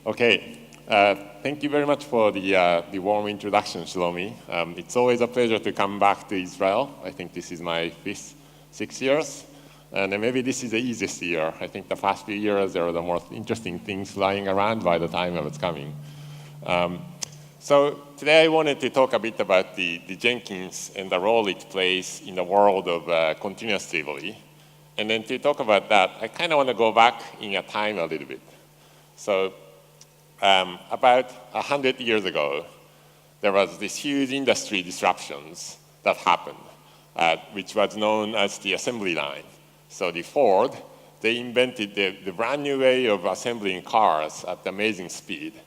Okay, thank you very much for the warm introduction, Shlomi. It's always a pleasure to come back to Israel. I think this is my fifth, 6 years. And maybe this is the easiest year. I think the past few years, there were the most interesting things flying around by the time I was coming. So today I wanted to talk a bit about the Jenkins and the role it plays in the world of continuous delivery. And then to talk about that, I kind of want to go back in a time a little bit. So about 100 years ago, there was this huge industry disruptions that happened, which was known as the assembly line. So the Ford, they invented the brand new way of assembling cars at amazing speed.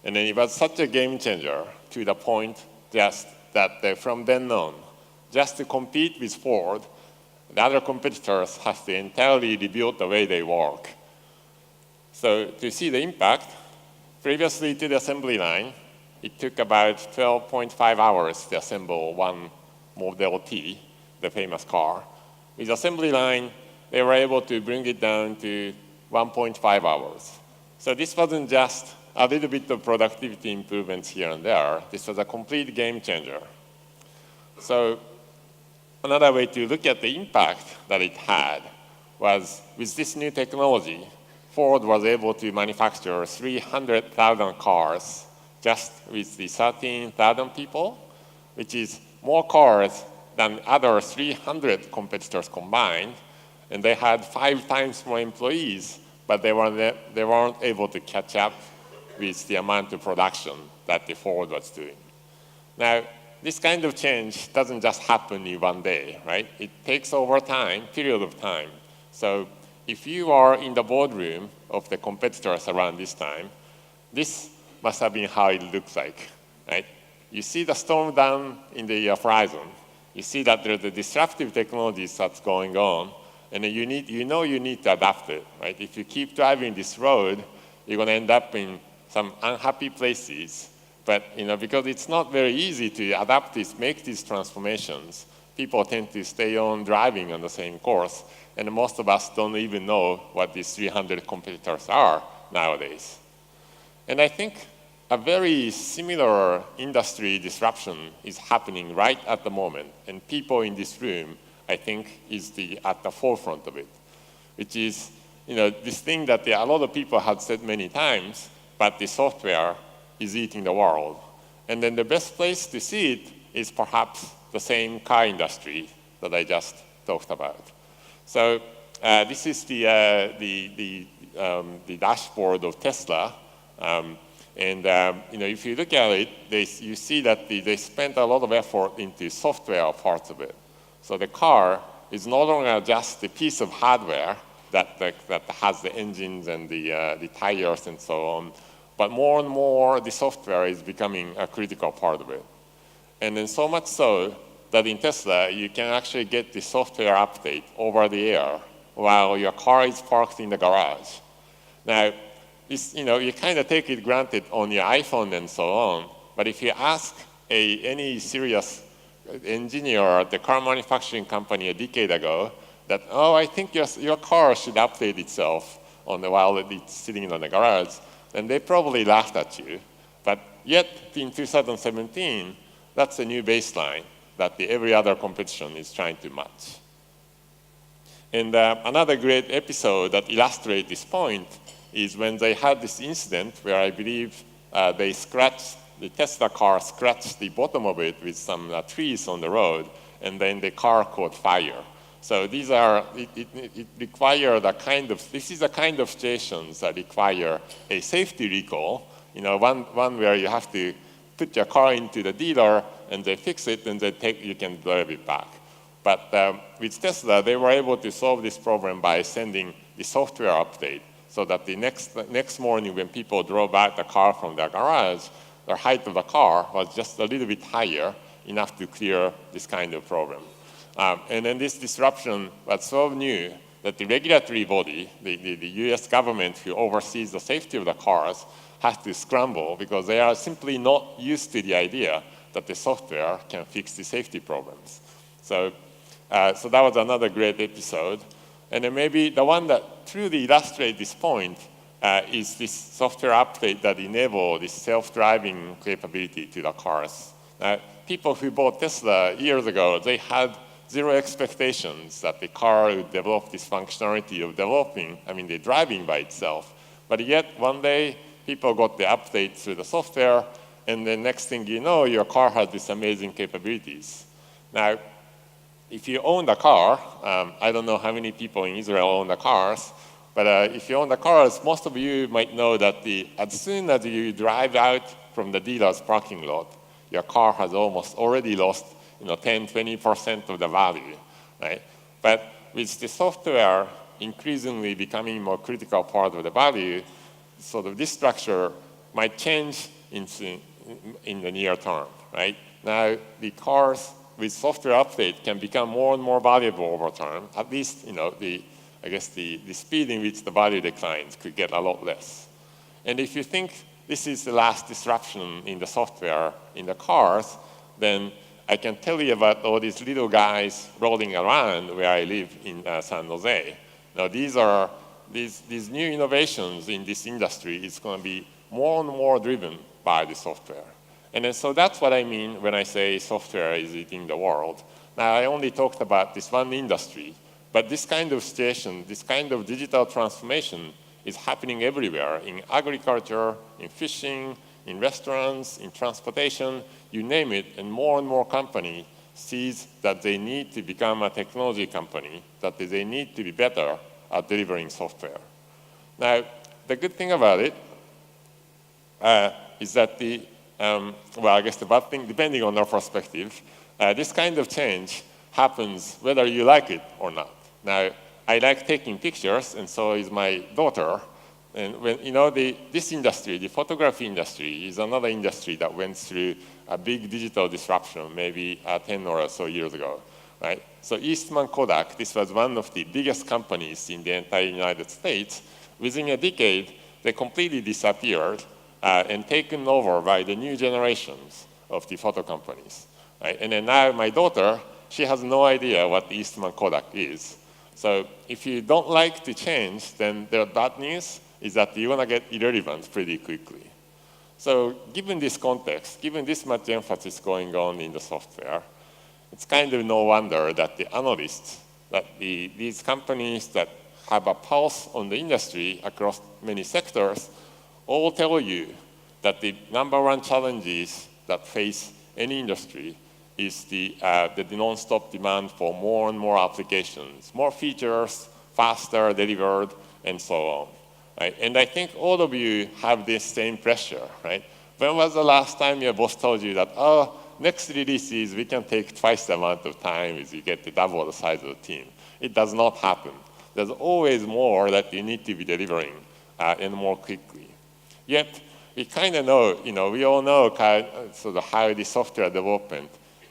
And then it was such a game changer to the point just that from then on, just to compete with Ford, the other competitors have to entirely rebuild the way they work. So to see the impact, previously to the assembly line, it took about 12.5 hours to assemble one Model T, the famous car. With assembly line, they were able to bring it down to 1.5 hours. So this wasn't just a little bit of productivity improvements here and there. This was a complete game changer. So another way to look at the impact that it had was with this new technology, Ford was able to manufacture 300,000 cars just with the 13,000 people, which is more cars than other 300 competitors combined. And they had 5 times more employees, but they weren't able to catch up with the amount of production that the Ford was doing. Now, this kind of change doesn't just happen in one day, right? It takes over time, period of time. So if you are in the boardroom of the competitors around this time, this must have been how it looks like, right? You see the storm down in the horizon. You see that there's a disruptive technology that's going on, and you need to adapt it, right? If you keep driving this road, you're going to end up in some unhappy places. But because it's not very easy to adapt this, make these transformations, people tend to stay on driving on the same course. And most of us don't even know what these 300 competitors are nowadays. And I think a very similar industry disruption is happening right at the moment. And people in this room, I think, is at the forefront of it, which is this thing that a lot of people have said many times, but the software is eating the world. And then the best place to see it is perhaps the same car industry that I just talked about. So this is the dashboard of Tesla. If you look at it, you see that they spent a lot of effort into software parts of it. So the car is no longer just a piece of hardware that has the engines and the tires and so on, but more and more the software is becoming a critical part of it. And then so much so that in Tesla, you can actually get the software update over the air while your car is parked in the garage. Now, you kind of take it granted on your iPhone and so on, but if you ask any serious engineer at the car manufacturing company a decade ago that, oh, I think your car should update itself while it's sitting in the garage, then they probably laughed at you. But yet, in 2017, that's a new baseline that every other competition is trying to match. And another great episode that illustrates this point is when they had this incident where I believe the Tesla car scratched the bottom of it with some trees on the road, and then the car caught fire. So these are, it requires this is the kind of situations that require a safety recall. One where you have to put your car into the dealer and they fix it and you can drive it back. But with Tesla, they were able to solve this problem by sending the software update so that the next morning when people drove out the car from their garage, the height of the car was just a little bit higher, enough to clear this kind of problem. And then this disruption was so new that the regulatory body, the US government who oversees the safety of the cars, has to scramble because they are simply not used to the idea that the software can fix the safety problems. So that was another great episode. And then maybe the one that truly illustrates this point is this software update that enables this self-driving capability to the cars. People who bought Tesla years ago, they had zero expectations that the car would develop this functionality of the driving by itself. But yet, one day, people got the update through the software, and the next thing you know, your car has these amazing capabilities. Now, if you own the car, I don't know how many people in Israel own the cars, but if you own the cars, most of you might know that as soon as you drive out from the dealer's parking lot, your car has almost already lost 10–20% of the value, right? But with the software increasingly becoming more critical part of the value, sort of this structure might change in the near term, right? Now, the cars with software update can become more and more valuable over time. At least, the speed in which the value declines could get a lot less. And if you think this is the last disruption in the software in the cars, then I can tell you about all these little guys rolling around where I live in San Jose. Now, these new innovations in this industry is going to be more and more driven by the software. And then, so that's what I mean when I say software is eating the world. Now, I only talked about this one industry, but this kind of situation, this kind of digital transformation is happening everywhere, in agriculture, in fishing, in restaurants, in transportation, you name it, and more company sees that they need to become a technology company, that they need to be better at delivering software. Now, the good thing about it is that the bad thing, depending on our perspective, this kind of change happens whether you like it or not. Now, I like taking pictures, and so is my daughter. And when, this industry, the photography industry, is another industry that went through a big digital disruption maybe 10 or so years ago, right? So Eastman Kodak, this was one of the biggest companies in the entire United States. Within a decade, they completely disappeared and taken over by the new generations of the photo companies, right? And then now my daughter, she has no idea what Eastman Kodak is. So if you don't like the change, then the bad news is that you're going to get irrelevant pretty quickly. So given this context, given this much emphasis going on in the software, it's kind of no wonder that the analysts, that these companies that have a pulse on the industry across many sectors, all tell you that the number one challenges that face any industry is the non-stop demand for more and more applications, more features, faster delivered, and so on. Right? And I think all of you have this same pressure, right? When was the last time your boss told you that, next releases, we can take twice the amount of time as you get to double the size of the team? It does not happen. There's always more that you need to be delivering and more quickly. Yet, we kind of know, we all know how the software development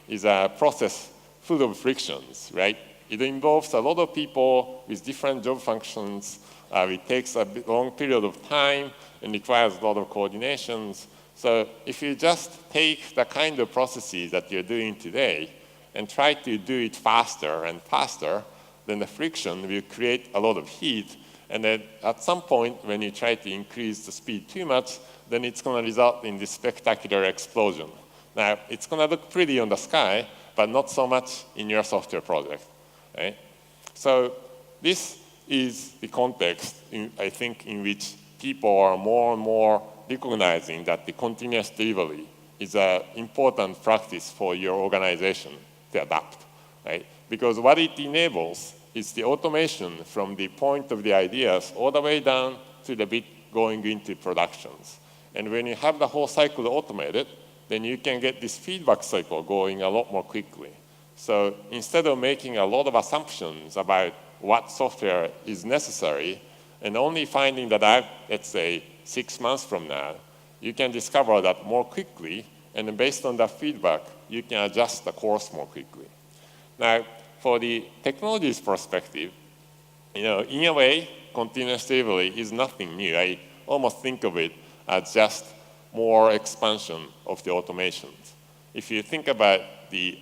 is a process full of frictions, right? It involves a lot of people with different job functions. It takes a long period of time and requires a lot of coordinations. So if you just take the kind of processes that you're doing today and try to do it faster and faster, then the friction will create a lot of heat. And then at some point, when you try to increase the speed too much, then it's going to result in this spectacular explosion. Now, it's going to look pretty on the sky, but not so much in your software project. Right? So this is the context, I think, in which people are more and more recognizing that the continuous delivery is an important practice for your organization to adapt. Right? Because what it enables is the automation from the point of the ideas all the way down to the bit going into productions. And when you have the whole cycle automated, then you can get this feedback cycle going a lot more quickly. So instead of making a lot of assumptions about what software is necessary and only finding that out, let's say, 6 months from now, you can discover that more quickly, and then based on that feedback, you can adjust the course more quickly. Now, for the technology's perspective, in a way, continuous delivery is nothing new. I almost think of it as just more expansion of the automations. If you think about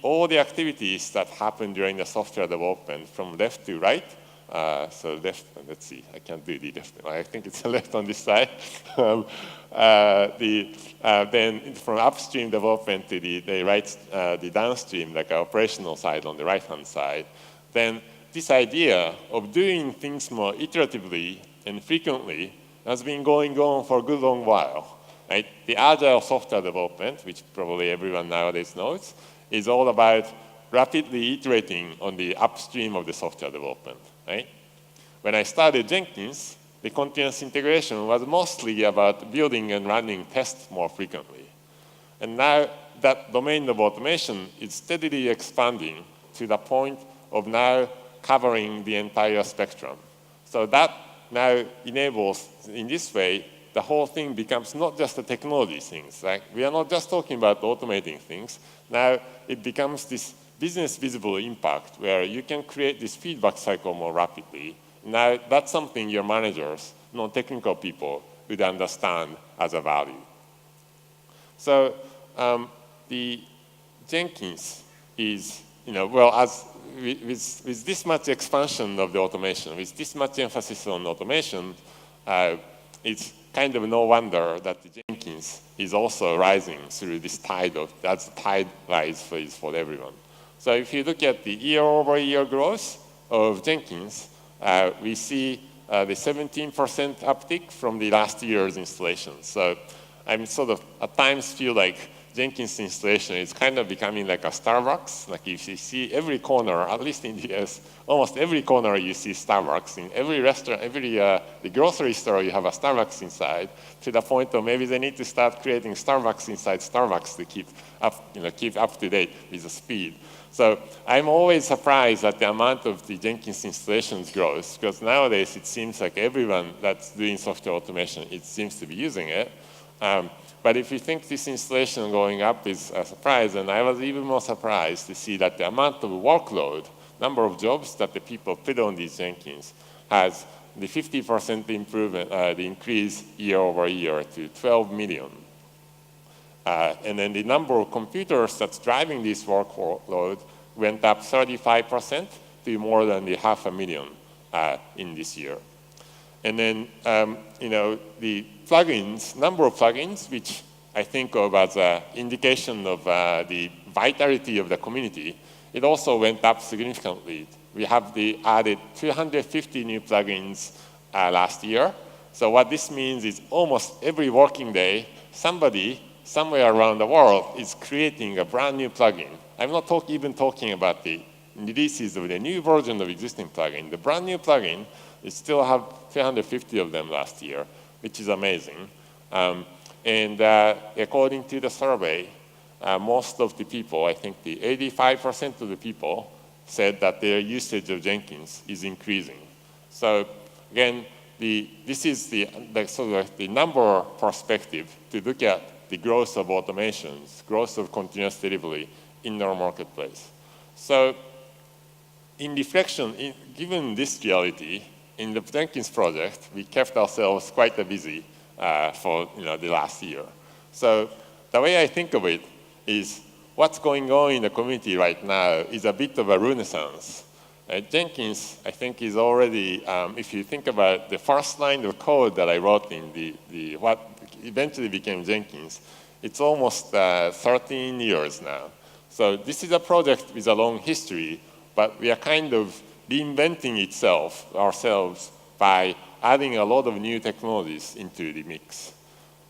all the activities that happen during the software development from left to right, So left, let's see, I can't do the left. I think it's left on this side. Then from upstream development to the downstream, like operational side on the right-hand side, then this idea of doing things more iteratively and frequently has been going on for a good long while. Right? The agile software development, which probably everyone nowadays knows, is all about rapidly iterating on the upstream of the software development. Right? When I started Jenkins, the continuous integration was mostly about building and running tests more frequently. And now that domain of automation is steadily expanding to the point of now covering the entire spectrum. So that now enables, in this way, the whole thing becomes not just a technology thing. Right? We are not just talking about automating things. Now it becomes this business visible impact where you can create this feedback cycle more rapidly. Now that's something your managers, non-technical people, would understand as a value. So the Jenkins is, well, as with this much expansion of the automation, with this much emphasis on automation, it's kind of no wonder that the Jenkins is also rising through this tide of, that's the tide rise for everyone. So if you look at the year-over-year growth of Jenkins, we see the 17% uptick from the last year's installation. So I'm sort of at times feel like Jenkins installation is kind of becoming like a Starbucks. Like if you see every corner, at least in the US, almost every corner you see Starbucks. In every restaurant, the grocery store you have a Starbucks inside, to the point of maybe they need to start creating Starbucks inside Starbucks to keep up to date with the speed. So I'm always surprised at the amount of the Jenkins installations grows, because nowadays it seems like everyone that's doing software automation, it seems to be using it. But if you think this installation going up is a surprise, and I was even more surprised to see that the amount of workload, number of jobs that the people put on these Jenkins has the 50% improvement, the increase year over year to 12 million. And then the number of computers that's driving this workload went up 35% to more than the 500,000 in this year. And then, the plugins, number of plugins, which I think of as an indication of the vitality of the community, it also went up significantly. We have added 250 new plugins last year. So what this means is almost every working day, somebody somewhere around the world is creating a brand new plugin. I'm not even talking about the releases of the new version of existing plugin. The brand new plugin, we still have 350 of them last year, which is amazing. And according to the survey, most of the people, I think the 85% of the people said that their usage of Jenkins is increasing. So again, this is the number perspective to look at the growth of automations, growth of continuous delivery in our marketplace. So in reflection, given this reality, in the Jenkins project, we kept ourselves quite busy for the last year. So the way I think of it is what's going on in the community right now is a bit of a renaissance. Jenkins, I think, is already, if you think about the first line of code that I wrote in what eventually became Jenkins, it's almost 13 years now. So this is a project with a long history, but we are kind of reinventing ourselves by adding a lot of new technologies into the mix.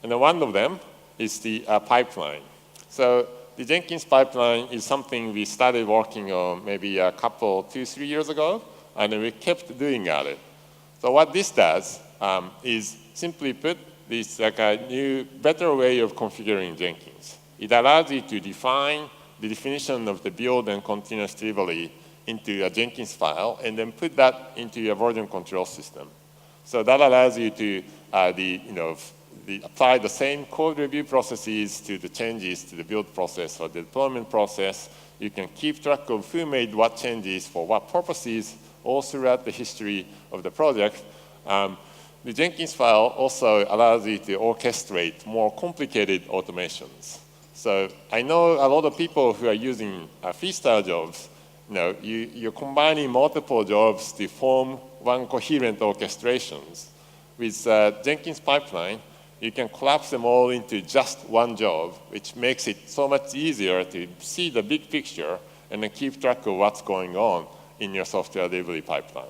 And one of them is the pipeline. So the Jenkins pipeline is something we started working on maybe 2-3 years ago, and we kept doing at it. So what this does is simply put, this like a new, better way of configuring Jenkins. It allows you to define the definition of the build and continuous delivery into a Jenkins file, and then put that into your version control system. So that allows you to apply the same code review processes to the changes to the build process or the deployment process. You can keep track of who made what changes for what purposes all throughout the history of the project. The Jenkins file also allows you to orchestrate more complicated automations. So I know a lot of people who are using freestyle jobs, you're combining multiple jobs to form one coherent orchestrations. With Jenkins pipeline, you can collapse them all into just one job, which makes it so much easier to see the big picture and then keep track of what's going on in your software delivery pipeline.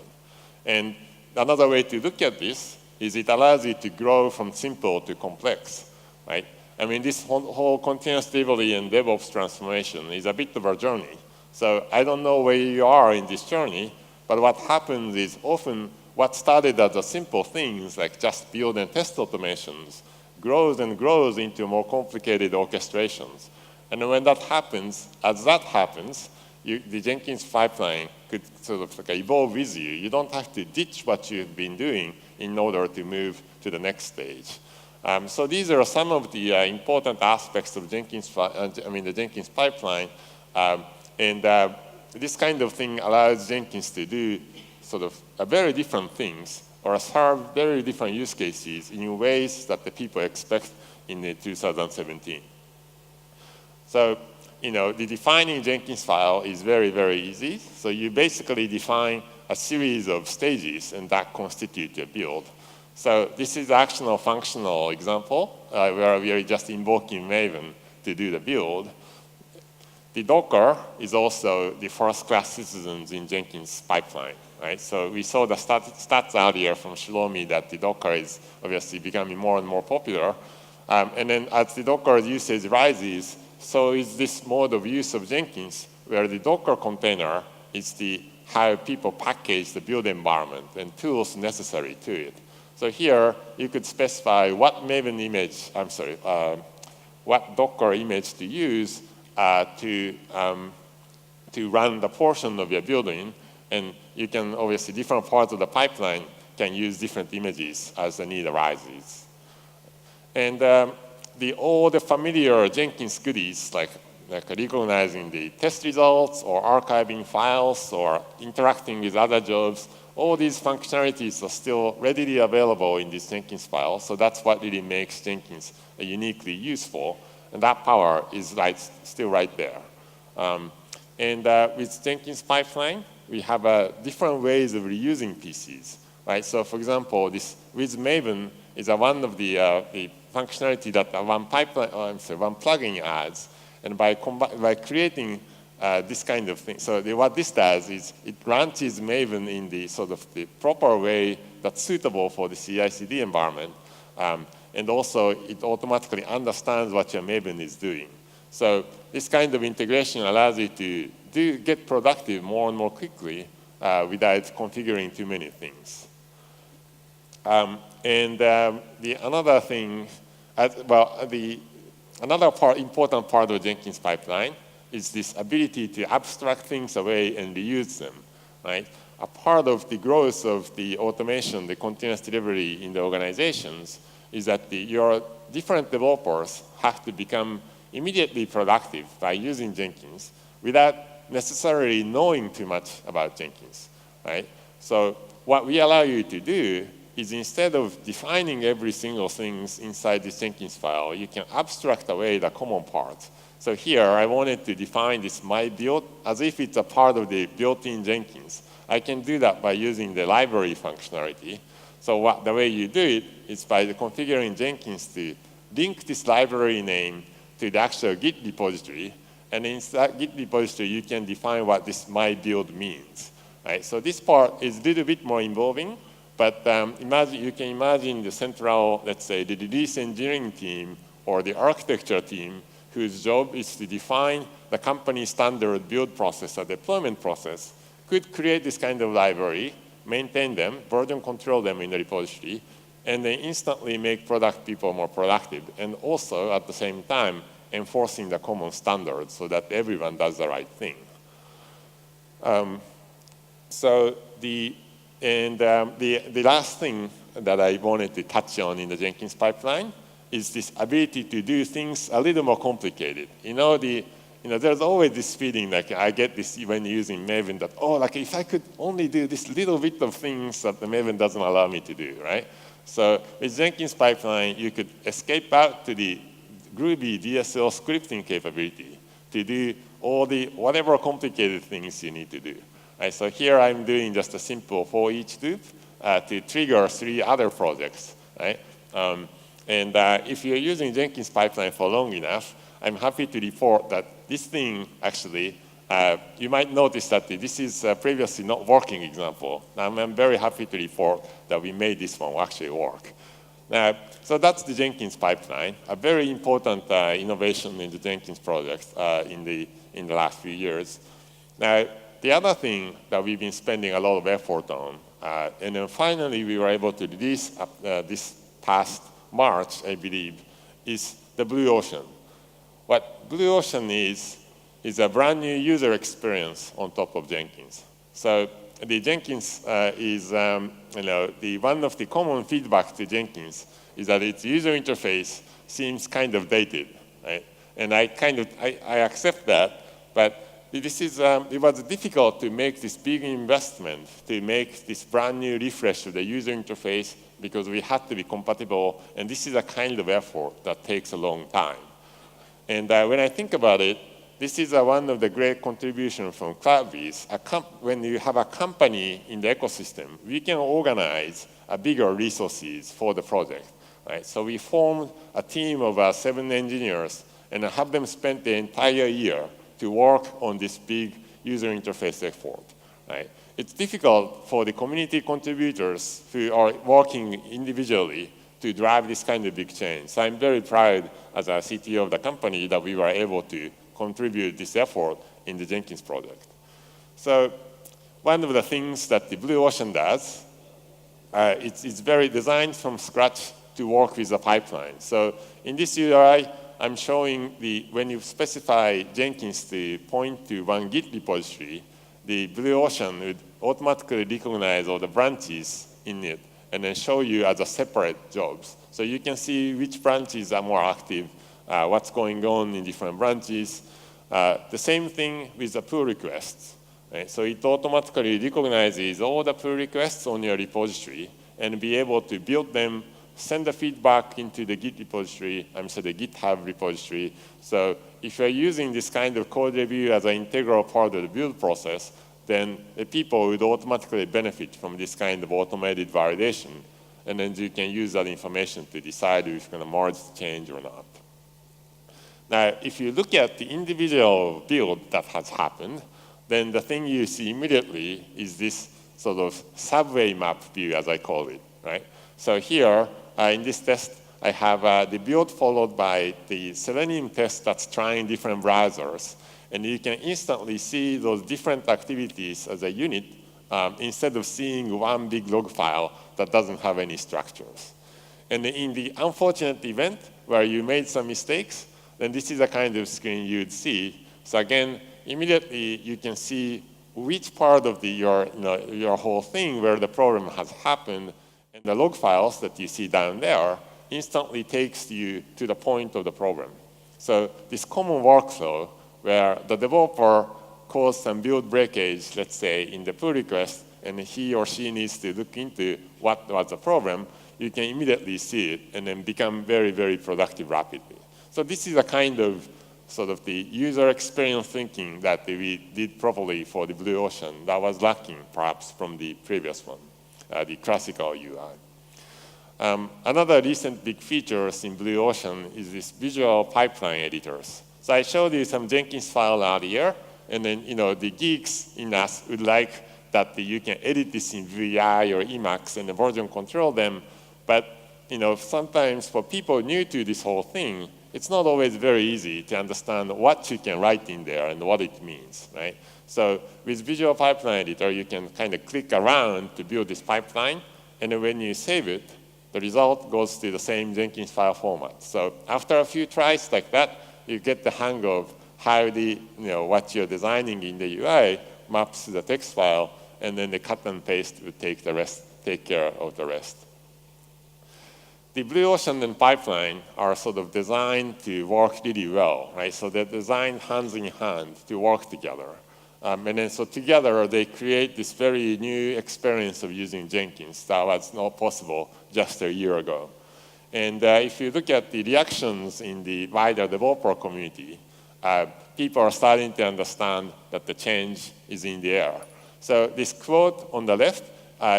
And another way to look at this is it allows you to grow from simple to complex, right? I mean, this whole continuous delivery and DevOps transformation is a bit of a journey. So I don't know where you are in this journey, but what happens is often what started as a simple things like just build and test automations grows and grows into more complicated orchestrations. And when that happens, the Jenkins pipeline could sort of like evolve with you. You don't have to ditch what you've been doing in order to move to the next stage. So these are some of the important aspects of the Jenkins pipeline. This kind of thing allows Jenkins to do sort of very different things or serve very different use cases in ways that the people expect in 2017. So, the defining Jenkins file is very, very easy. So you basically define a series of stages, and that constitutes your build. So this is actual functional example where we are just invoking Maven to do the build. The Docker is also the first-class citizens in Jenkins pipeline, right? So we saw the stats earlier from Shlomi that the Docker is obviously becoming more and more popular. And then as the Docker usage rises, so is this mode of use of Jenkins, where the Docker container is how people package the build environment and tools necessary to it. So here, you could specify what what Docker image to use to run the portion of your building. And you can, obviously, different parts of the pipeline can use different images as the need arises. And all the familiar Jenkins goodies, like recognizing the test results or archiving files or interacting with other jobs, all these functionalities are still readily available in this Jenkins file. So that's what really makes Jenkins uniquely useful. And that power is still right there. With Jenkins pipeline, we have different ways of reusing PCs, right? So for example, with Maven is one of the functionality that one plugin adds. And by creating this kind of thing, so what this does is it branches Maven in the sort of the proper way that's suitable for the CI/CD environment. And also, it automatically understands what your Maven is doing. So this kind of integration allows you to get productive more and more quickly without configuring too many things. Another thing, another important part of Jenkins pipeline is this ability to abstract things away and reuse them, right? A part of the growth of the automation, the continuous delivery in the organizations, is that your different developers have to become immediately productive by using Jenkins without necessarily knowing too much about Jenkins, right? So what we allow you to do is instead of defining every single thing inside this Jenkins file, you can abstract away the common parts. So here, I wanted to define this my build as if it's a part of the built-in Jenkins. I can do that by using the library functionality. So the way you do it is by configuring Jenkins to link this library name to the actual Git repository. And in that Git repository, you can define what this my build means, right? So this part is a little bit more involving, but you can imagine the central, let's say, the release engineering team or the architecture team whose job is to define the company standard build process or deployment process could create this kind of library, maintain them, version control them in the repository, and then instantly make product people more productive. And also, at the same time, enforcing the common standards so that everyone does the right thing. The last thing that I wanted to touch on in the Jenkins pipeline is this ability to do things a little more complicated. There's always this feeling, like I get this when using Maven, that, if I could only do this little bit of things that the Maven doesn't allow me to do, right? So with Jenkins pipeline, you could escape out to the Groovy DSL scripting capability to do all the whatever complicated things you need to do. Right? So here I'm doing just a simple for each loop to trigger 3 other projects. Right? If you're using Jenkins pipeline for long enough, I'm happy to report that this thing actually, you might notice that this is a previously not working example. I'm very happy to report that we made this one actually work. So that's the Jenkins pipeline, a very important innovation in the Jenkins project in the last few years. Now, the other thing that we've been spending a lot of effort on, and then finally we were able to release this past March, I believe, is the Blue Ocean. What Blue Ocean is a brand new user experience on top of Jenkins. So the Jenkins is, one of the common feedback to Jenkins is that its user interface seems kind of dated, right? And I accept that, but this is, it was difficult to make this big investment to make this brand new refresh of the user interface because we had to be compatible, and this is a kind of effort that takes a long time. And when I think about it, this is one of the great contributions from CloudBees. When you have a company in the ecosystem, we can organize bigger resources for the project. Right? So we formed a team of 7 engineers and have them spend the entire year to work on this big user interface effort. Right? It's difficult for the community contributors who are working individually to drive this kind of big change. So I'm very proud as a CTO of the company that we were able to contribute this effort in the Jenkins project. So one of the things that the Blue Ocean does, it's very designed from scratch to work with the pipeline. So in this URI, I'm showing when you specify Jenkins to point to one Git repository, the Blue Ocean would automatically recognize all the branches in it and then show you as a separate jobs. So you can see which branches are more active, what's going on in different branches. The same thing with the pull requests. Right? So it automatically recognizes all the pull requests on your repository and be able to build them, send the feedback into the Git repository, the GitHub repository. So if you're using this kind of code review as an integral part of the build process, then the people would automatically benefit from this kind of automated validation. And then you can use that information to decide if you're going to merge the change or not. Now, if you look at the individual build that has happened, then the thing you see immediately is this sort of subway map view, as I call it, right? So here, in this test, I have the build followed by the Selenium test that's trying different browsers. And you can instantly see those different activities as a unit instead of seeing one big log file that doesn't have any structures. And in the unfortunate event where you made some mistakes, then this is the kind of screen you'd see. So again, immediately you can see which part of your whole thing where the problem has happened, and the log files that you see down there instantly takes you to the point of the problem. So this common workflow where the developer caused some build breakage, let's say, in the pull request, and he or she needs to look into what was the problem, you can immediately see it and then become very, very productive rapidly. So this is a kind of sort of the user experience thinking that we did properly for the Blue Ocean that was lacking perhaps from the previous one, the classical UI. Another recent big features in Blue Ocean is this visual pipeline editors. So I showed you some Jenkins file earlier, and then the geeks in us would like that you can edit this in VI or Emacs and version control them. But sometimes for people new to this whole thing, it's not always very easy to understand what you can write in there and what it means, right? So with Visual Pipeline Editor, you can kind of click around to build this pipeline, and then when you save it, the result goes to the same Jenkins file format. So after a few tries like that, you get the hang of how what you're designing in the UI maps to the text file, and then the cut and paste will take care of the rest. The Blue Ocean and pipeline are sort of designed to work really well, right? So they're designed hands in hand to work together. And then so together they create this very new experience of using Jenkins that was not possible just a year ago. And if you look at the reactions in the wider developer community, people are starting to understand that the change is in the air. So this quote on the left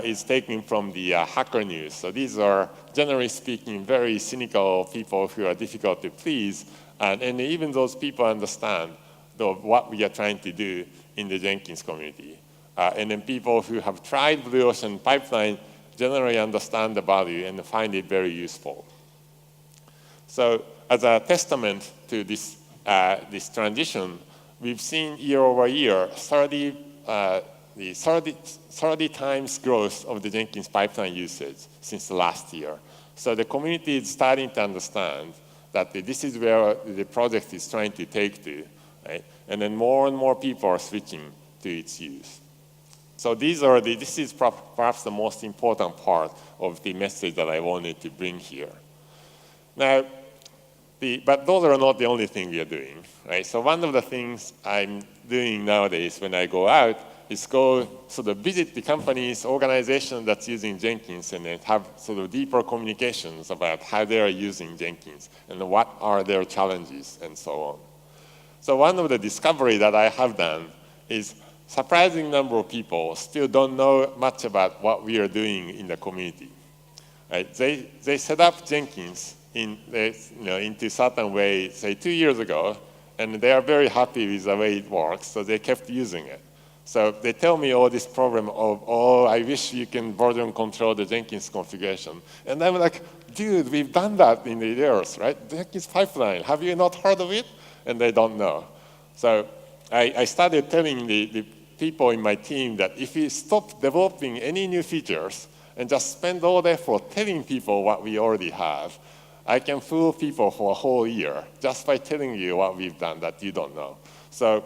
is taken from the Hacker News. So these are, generally speaking, very cynical people who are difficult to please. And even those people understand what we are trying to do in the Jenkins community. And then people who have tried Blue Ocean Pipeline generally understand the value and find it very useful. So as a testament to this, this transition, we've seen year over year 30 times growth of the Jenkins pipeline usage since the last year. So the community is starting to understand that this is where the project is trying to take to, right? And then more and more people are switching to its use. So this is perhaps the most important part of the message that I wanted to bring here. Now, but those are not the only thing we are doing, right? So one of the things I'm doing nowadays when I go out is go sort of visit the companies, organizations that's using Jenkins, and then have sort of deeper communications about how they are using Jenkins and what are their challenges and so on. So one of the discovery that I have done is surprising number of people still don't know much about what we are doing in the community. Right? They set up Jenkins into certain way, say 2 years ago, and they are very happy with the way it works, so they kept using it. So they tell me all this problem of, oh, I wish you can version control the Jenkins configuration. And I'm like, dude, we've done that in the years, right? Jenkins pipeline, have you not heard of it? And they don't know. So I started telling the people in my team that if we stop developing any new features and just spend all the effort telling people what we already have, I can fool people for a whole year just by telling you what we've done that you don't know. So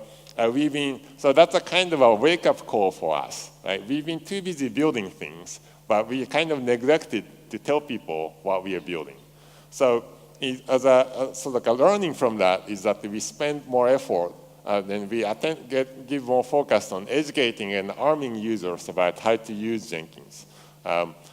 so that's a kind of a wake-up call for us, right? We've been too busy building things, but we kind of neglected to tell people what we are building. So so like a learning from that is that we spend more effort then we give more focus on educating and arming users about how to use Jenkins.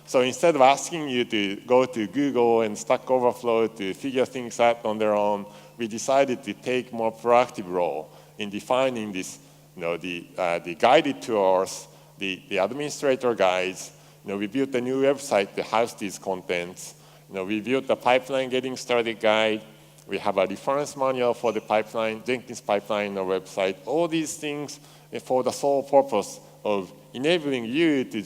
So instead of asking you to go to Google and Stack Overflow to figure things out on their own, we decided to take more proactive role in defining this, the guided tours, the administrator guides. We built a new website to house these contents. We built a pipeline getting started guide. We have a reference manual for the pipeline, Jenkins pipeline on our website. All these things for the sole purpose of enabling you to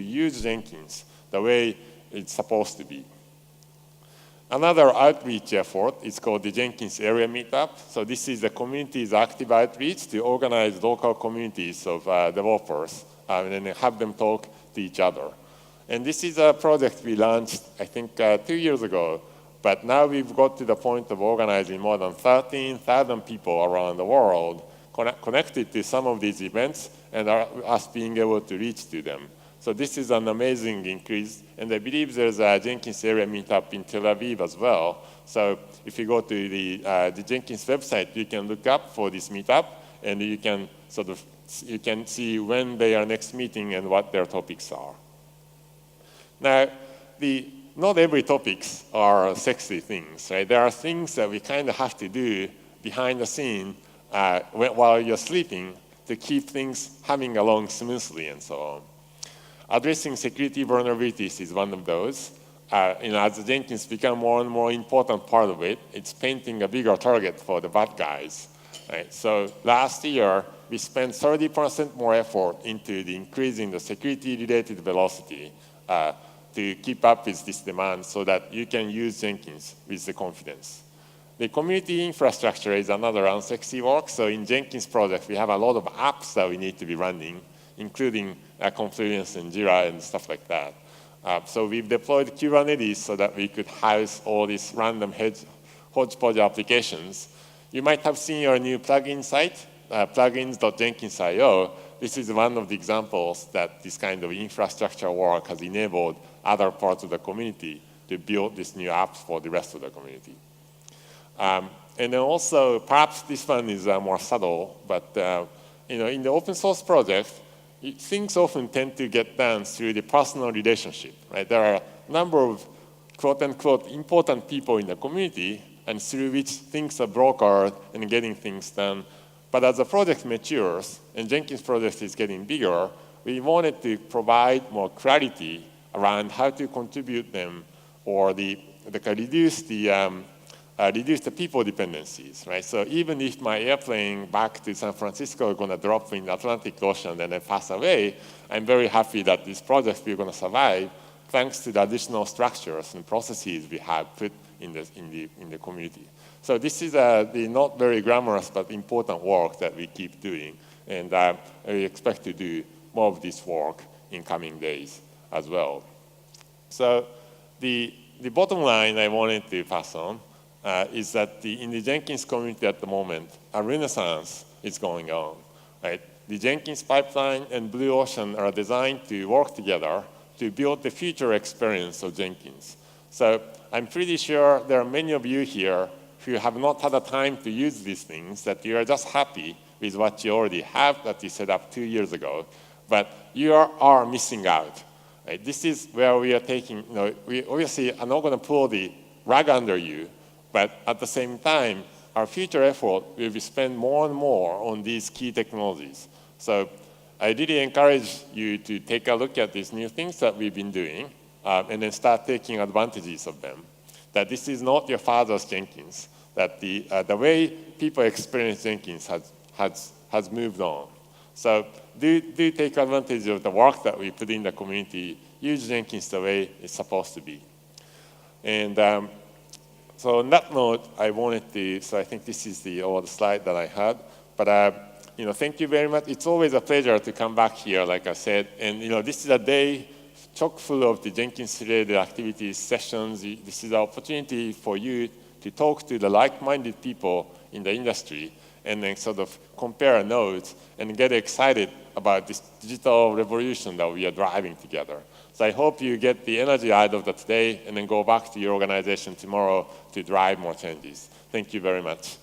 use Jenkins the way it's supposed to be. Another outreach effort is called the Jenkins Area Meetup. So this is the community's active outreach to organize local communities of developers and then have them talk to each other. And this is a project we launched, I think, 2 years ago. But now we've got to the point of organizing more than 13,000 people around the world connected to some of these events and us being able to reach to them. So this is an amazing increase. And I believe there's a Jenkins Area Meetup in Tel Aviv as well. So if you go to the Jenkins website, you can look up for this meetup, and you can see when they are next meeting and what their topics are. Now, not every topics are sexy things, right? There are things that we kind of have to do behind the scene while you're sleeping to keep things humming along smoothly and so on. Addressing security vulnerabilities is one of those. As Jenkins become more and more important part of it, it's painting a bigger target for the bad guys. Right? So last year, we spent 30% more effort into the increasing the security-related velocity to keep up with this demand so that you can use Jenkins with the confidence. The community infrastructure is another unsexy work. So in Jenkins project, we have a lot of apps that we need to be running, including Confluence and Jira and stuff like that. So we've deployed Kubernetes so that we could house all these random hodgepodge applications. You might have seen our new plugin site, plugins.jenkins.io. This is one of the examples that this kind of infrastructure work has enabled other parts of the community to build these new apps for the rest of the community. And then also, perhaps this one is more subtle, but in the open source project, things often tend to get done through the personal relationship, right? There are a number of quote-unquote important people in the community, and through which things are brokered and getting things done. But as the project matures and Jenkins project is getting bigger, we wanted to provide more clarity around how to contribute them or reduce the people dependencies, right? So even if my airplane back to San Francisco is going to drop in the Atlantic Ocean and then pass away, I'm very happy that this project is going to survive thanks to the additional structures and processes we have put in the community. So this is the not very glamorous but important work that we keep doing, and we expect to do more of this work in coming days as well. So the bottom line I wanted to pass on is that in the Jenkins community at the moment, a renaissance is going on, right? The Jenkins pipeline and Blue Ocean are designed to work together to build the future experience of Jenkins. So I'm pretty sure there are many of you here who have not had the time to use these things, that you are just happy with what you already have that you set up 2 years ago, but you are missing out. Right? This is where we are taking, we obviously are not going to pull the rug under you, but at the same time, our future effort will be spent more and more on these key technologies. So I really encourage you to take a look at these new things that we've been doing and then start taking advantages of them. That this is not your father's Jenkins, that the way people experience Jenkins has moved on. So do take advantage of the work that we put in the community, use Jenkins the way it's supposed to be. And so on that note, I wanted to, so I think this is the old slide that I had, but thank you very much. It's always a pleasure to come back here, like I said. And this is a day chock full of the Jenkins-related activities, sessions. This is an opportunity for you to talk to the like-minded people in the industry and then sort of compare notes and get excited about this digital revolution that we are driving together. So I hope you get the energy out of that today and then go back to your organization tomorrow to drive more changes. Thank you very much.